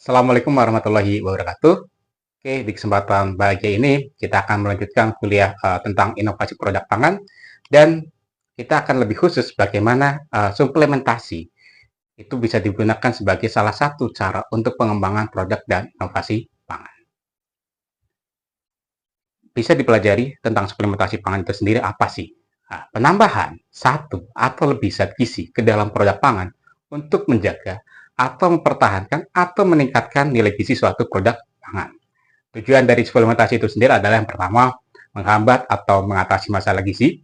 Assalamualaikum warahmatullahi wabarakatuh. Oke, di kesempatan bahagia ini kita akan melanjutkan kuliah tentang inovasi produk pangan dan kita akan lebih khusus bagaimana suplementasi itu bisa digunakan sebagai salah satu cara untuk pengembangan produk dan inovasi pangan. Bisa dipelajari tentang suplementasi pangan itu sendiri apa sih? Nah, penambahan satu atau lebih zat gizi ke dalam produk pangan untuk menjaga atau mempertahankan atau meningkatkan nilai gizi suatu produk pangan. Tujuan dari suplementasi itu sendiri adalah yang pertama, menghambat atau mengatasi masalah gizi,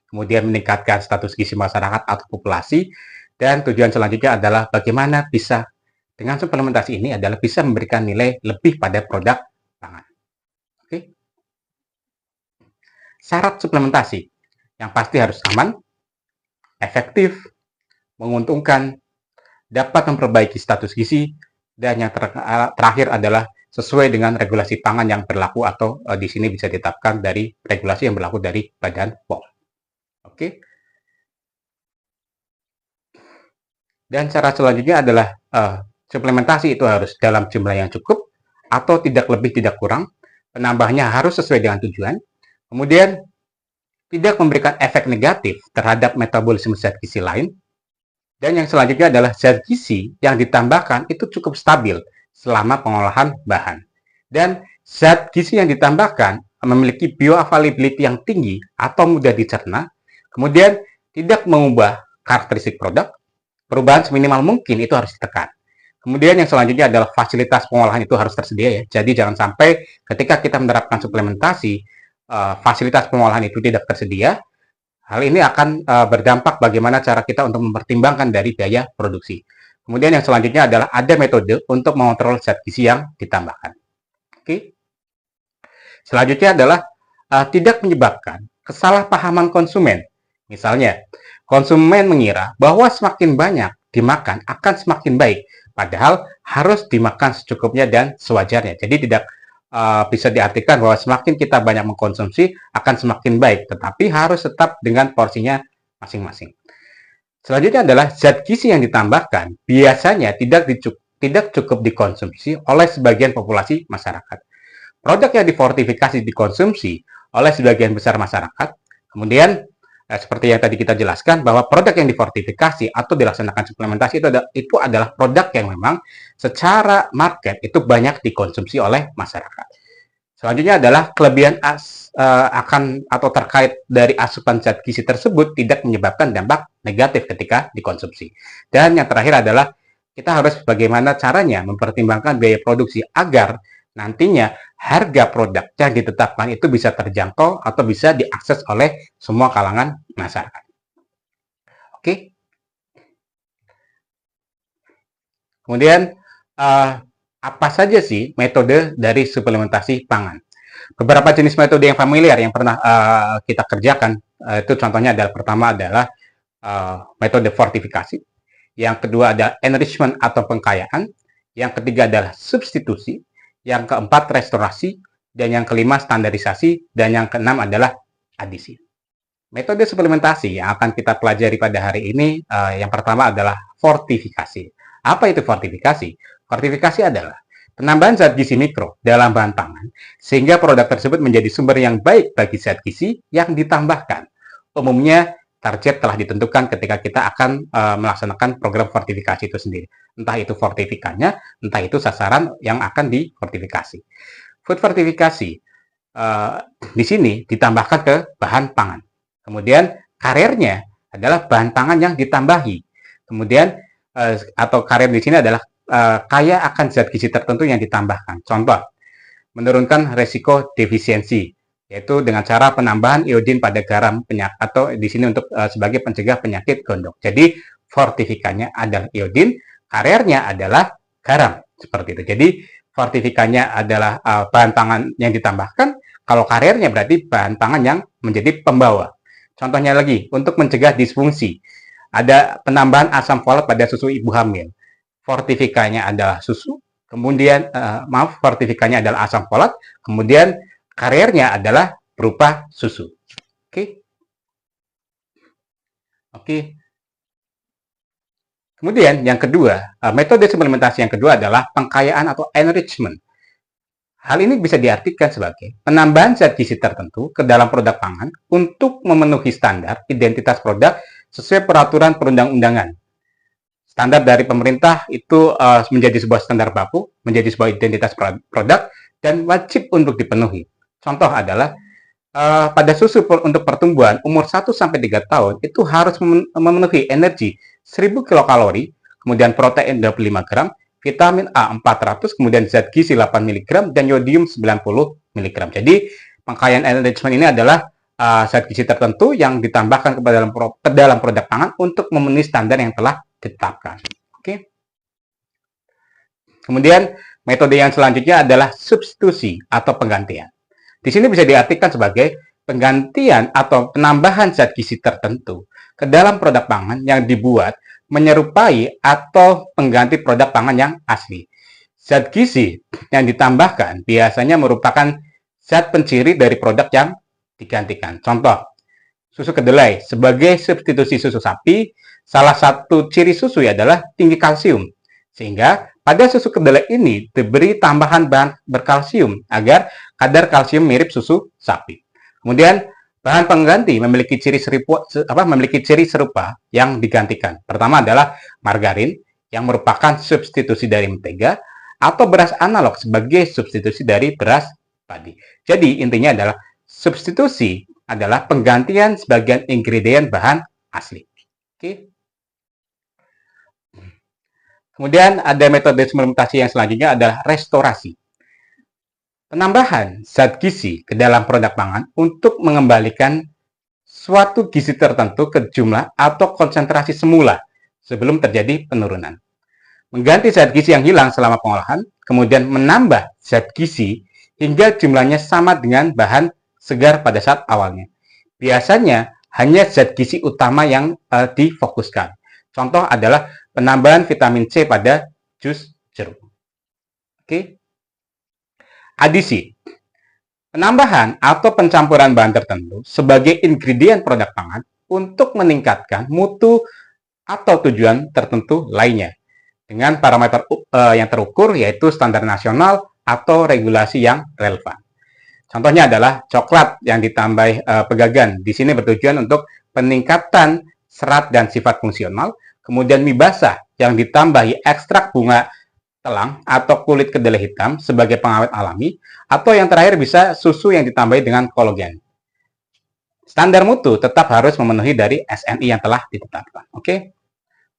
kemudian meningkatkan status gizi masyarakat atau populasi, dan tujuan selanjutnya adalah bagaimana bisa dengan suplementasi ini adalah bisa memberikan nilai lebih pada produk pangan. Oke. Syarat suplementasi yang pasti harus aman, efektif, menguntungkan, dapat memperbaiki status gizi, dan yang terakhir adalah sesuai dengan regulasi pangan yang berlaku atau di sini bisa ditetapkan dari regulasi yang berlaku dari Badan POM. Oke. Dan cara selanjutnya adalah suplementasi itu harus dalam jumlah yang cukup atau tidak lebih tidak kurang. Penambahannya harus sesuai dengan tujuan. Kemudian tidak memberikan efek negatif terhadap metabolisme zat gizi lain. Dan yang selanjutnya adalah zat gizi yang ditambahkan itu cukup stabil selama pengolahan bahan. Dan zat gizi yang ditambahkan memiliki bioavailability yang tinggi atau mudah dicerna, kemudian tidak mengubah karakteristik produk, perubahan seminimal mungkin itu harus ditekan. Kemudian yang selanjutnya adalah fasilitas pengolahan itu harus tersedia ya. Jadi jangan sampai ketika kita menerapkan suplementasi, fasilitas pengolahan itu tidak tersedia. Hal ini akan berdampak bagaimana cara kita untuk mempertimbangkan dari biaya produksi. Kemudian yang selanjutnya adalah ada metode untuk mengontrol zat gizi yang ditambahkan. Oke. Selanjutnya adalah tidak menyebabkan kesalahpahaman konsumen. Misalnya, konsumen mengira bahwa semakin banyak dimakan akan semakin baik, padahal harus dimakan secukupnya dan sewajarnya. Jadi tidak bisa diartikan bahwa semakin kita banyak mengkonsumsi akan semakin baik, tetapi harus tetap dengan porsinya masing-masing. Selanjutnya adalah zat gizi yang ditambahkan biasanya tidak cukup dikonsumsi oleh sebagian populasi masyarakat. Produk yang difortifikasi dikonsumsi oleh sebagian besar masyarakat. Kemudian seperti yang tadi kita jelaskan bahwa produk yang difortifikasi atau dilaksanakan suplementasi itu adalah produk yang memang secara market itu banyak dikonsumsi oleh masyarakat. Selanjutnya adalah kelebihan akan atau terkait dari asupan zat gizi tersebut tidak menyebabkan dampak negatif ketika dikonsumsi. Dan yang terakhir adalah kita harus bagaimana caranya mempertimbangkan biaya produksi agar nantinya harga produk yang ditetapkan itu bisa terjangkau atau bisa diakses oleh semua kalangan masyarakat. Oke. Kemudian apa saja sih metode dari suplementasi pangan? Beberapa jenis metode yang familiar yang pernah kita kerjakan itu contohnya adalah pertama adalah metode fortifikasi, yang kedua adalah enrichment atau pengkayaan, yang ketiga adalah substitusi, yang keempat restorasi, dan yang kelima standarisasi, dan yang keenam adalah adisi. Metode suplementasi yang akan kita pelajari pada hari ini yang pertama adalah fortifikasi. Apa itu fortifikasi? Fortifikasi adalah penambahan zat gizi mikro dalam bahan pangan sehingga produk tersebut menjadi sumber yang baik bagi zat gizi yang ditambahkan. Umumnya target telah ditentukan ketika kita akan melaksanakan program fortifikasi itu sendiri. Entah itu fortifikannya, entah itu sasaran yang akan difortifikasi. Food fortifikasi di sini ditambahkan ke bahan pangan. Kemudian kariernya adalah bahan pangan yang ditambahi. Kemudian atau karier di sini adalah kaya akan zat gizi tertentu yang ditambahkan. Contoh, menurunkan resiko defisiensi, yaitu dengan cara penambahan iodin pada garam atau di sini untuk sebagai pencegah penyakit gondok. Jadi fortifikannya adalah iodin, kariernya adalah garam, seperti itu. Jadi fortifikannya adalah bahan pangan yang ditambahkan, kalau kariernya berarti bahan pangan yang menjadi pembawa. Contohnya lagi, untuk mencegah disfungsi, ada penambahan asam folat pada susu ibu hamil. Fortifikannya adalah susu, kemudian fortifikannya adalah asam folat, kemudian kariernya adalah berupa susu. Oke. Kemudian yang kedua, metode suplementasi yang kedua adalah pengkayaan atau enrichment. Hal ini bisa diartikan sebagai penambahan zat gizi tertentu ke dalam produk pangan untuk memenuhi standar identitas produk sesuai peraturan perundang-undangan. Standar dari pemerintah itu menjadi sebuah standar baku, menjadi sebuah identitas produk, dan wajib untuk dipenuhi. Contoh adalah pada susu untuk pertumbuhan umur 1-3 tahun itu harus memenuhi energi 1000 kilokalori, kemudian protein 25 gram, vitamin A 400, kemudian zat gizi 8 mg, dan yodium 90 mg. Jadi, pengkayaan enrichment ini adalah zat gizi tertentu yang ditambahkan ke dalam produk pangan untuk memenuhi standar yang telah ditetapkan. Oke. Kemudian, metode yang selanjutnya adalah substitusi atau penggantian. Di sini bisa diartikan sebagai penggantian atau penambahan zat gizi tertentu ke dalam produk pangan yang dibuat menyerupai atau pengganti produk pangan yang asli. Zat gizi yang ditambahkan biasanya merupakan zat penciri dari produk yang digantikan. Contoh, susu kedelai sebagai substitusi susu sapi, salah satu ciri susu adalah tinggi kalsium. Sehingga pada susu kedelai ini diberi tambahan bahan berkalsium agar kadar kalsium mirip susu sapi. Kemudian bahan pengganti memiliki ciri serupa yang digantikan. Pertama adalah margarin yang merupakan substitusi dari mentega atau beras analog sebagai substitusi dari beras padi. Jadi intinya adalah substitusi adalah penggantian sebagian ingredient bahan asli. Oke. Kemudian ada metode suplementasi yang selanjutnya adalah restorasi. Penambahan zat gizi ke dalam produk pangan untuk mengembalikan suatu gizi tertentu ke jumlah atau konsentrasi semula sebelum terjadi penurunan. Mengganti zat gizi yang hilang selama pengolahan, kemudian menambah zat gizi hingga jumlahnya sama dengan bahan segar pada saat awalnya. Biasanya hanya zat gizi utama yang difokuskan. Contoh adalah penambahan vitamin C pada jus jeruk. Oke. Adisi. Penambahan atau pencampuran bahan tertentu sebagai ingredient produk pangan untuk meningkatkan mutu atau tujuan tertentu lainnya dengan parameter yang terukur yaitu standar nasional atau regulasi yang relevan. Contohnya adalah coklat yang ditambah pegagan. Di sini bertujuan untuk peningkatan serat dan sifat fungsional. Kemudian mie basah yang ditambahi ekstrak bunga telang atau kulit kedelai hitam sebagai pengawet alami, atau yang terakhir bisa susu yang ditambahi dengan kolagen. Standar mutu tetap harus memenuhi dari SNI yang telah ditetapkan. Oke.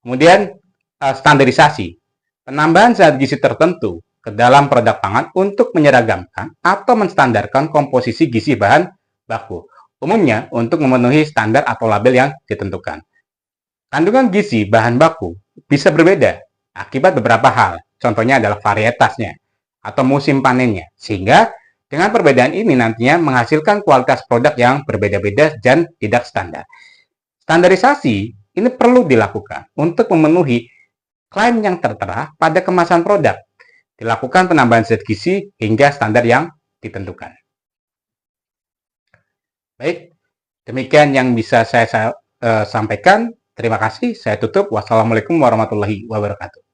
Kemudian standarisasi. Penambahan zat gizi tertentu ke dalam produk pangan untuk menyeragamkan atau menstandarkan komposisi gizi bahan baku. Umumnya untuk memenuhi standar atau label yang ditentukan. Kandungan gizi bahan baku bisa berbeda akibat beberapa hal. Contohnya adalah varietasnya atau musim panennya. Sehingga dengan perbedaan ini nantinya menghasilkan kualitas produk yang berbeda-beda dan tidak standar. Standarisasi ini perlu dilakukan untuk memenuhi klaim yang tertera pada kemasan produk. Dilakukan penambahan zat gizi hingga standar yang ditentukan. Baik, demikian yang bisa saya sampaikan. Terima kasih, saya tutup. Wassalamualaikum warahmatullahi wabarakatuh.